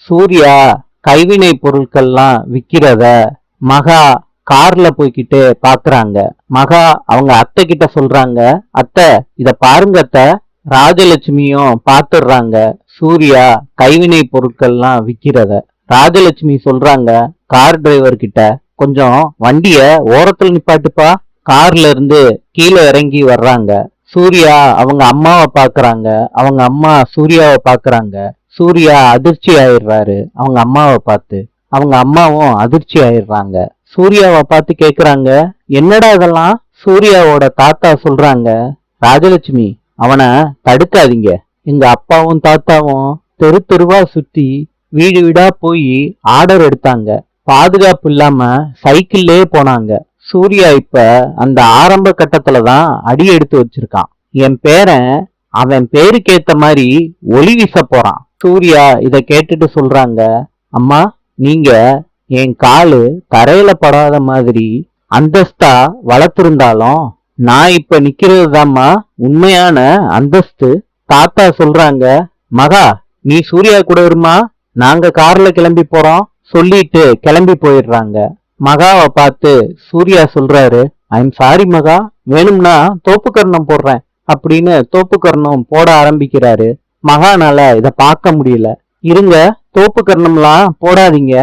சூர்யா கைவினை பொருட்கள்லாம் விக்கிறத மகா கார்ல போய்கிட்டு பாக்குறாங்க. மகா அவங்க அத்தை கிட்ட சொல்றாங்க, அத்தை இத பாருங்க அத்தை. ராஜலட்சுமியும் பாத்துடுறாங்க சூர்யா கைவினை பொருட்கள்லாம் விக்கிறத. ராஜலட்சுமி சொல்றாங்க கார் டிரைவர் கிட்ட, கொஞ்சம் வண்டிய ஓரத்துல நிப்பாட்டுப்பா. கார்ல இருந்து கீழே இறங்கி வர்றாங்க. சூர்யா அவங்க அம்மாவை பாக்குறாங்க, அவங்க அம்மா சூர்யாவை பாக்குறாங்க. சூர்யா அதிர்ச்சி ஆயிடுறாரு அவங்க அம்மாவை பார்த்து. அவங்க அம்மாவும் அதிர்ச்சி ஆயிடுறாங்க. சூர்யாவை பார்த்து கேக்குறாங்க, என்னடா இதெல்லாம்? சூர்யாவோட தாத்தா சொல்றாங்க, ராஜலட்சுமி அவனை தடுக்காதீங்க. எங்க அப்பாவும் தாத்தாவும் தெரு தெருவா சுத்தி வீடு வீடா போய் ஆர்டர் எடுத்தாங்க. பாதுகாப்பு இல்லாம சைக்கிள்லயே போனாங்க. சூர்யா இப்ப அந்த ஆரம்ப கட்டத்துலதான் அடி எடுத்து வச்சிருக்கான். என் பேரன் அவன் பேருக்கு ஏத்த மாதிரி ஒளி வீச போறான். சூர்யா இத கேட்டுட்டு சொல்றாங்க, அம்மா நீங்க என் காலு தரையில படாத மாதிரி அந்தஸ்தா வளர்த்திருந்தாலும் நான் இப்ப நிக்கிறதுதாம்மா உண்மையான அந்தஸ்து. தாத்தா சொல்றாங்க, மகா நீ சூர்யா கூட இருமா, நாங்க கார்ல கிளம்பி போறோம் சொல்லிட்டு கிளம்பி போயிடுறாங்க. மகாவை பார்த்து சூர்யா சொல்றாரு, ஐம் சாரி மகா, வேணும்னா தோப்பு கர்ணம் போடுறேன் அப்படின்னு தோப்பு கர்ணம் போட ஆரம்பிக்கிறாரு. மகானால இத பார்க்க முடியல. இருங்க, தோப்பு கர்ணம்லாம் போடாதீங்க.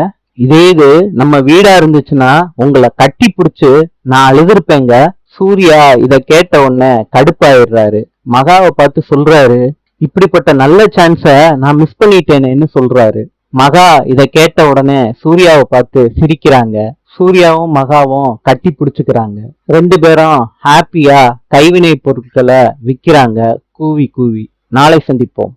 இதே இது நம்ம வீடா இருந்துச்சுன்னா உங்களை கட்டி பிடிச்சு நான் அழுதுருப்பேங்க. சூர்யா இத கேட்ட உடனே கடுப்பாயிடுறாரு. மகாவை பார்த்து சொல்றாரு, இப்படிப்பட்ட நல்ல சான்ஸ நான் மிஸ் பண்ணிட்டேனேன்னு சொல்றாரு. மகா இத கேட்ட உடனே சூர்யாவை பார்த்து சிரிக்கிறாங்க. சூர்யாவும் மகாவும் கட்டி பிடிச்சுக்கிறாங்க. 2 பேரும் ஹாப்பியா கைவினை பொருட்களை விக்கிறாங்க கூவி கூவி. நாளை சந்திப்போம்.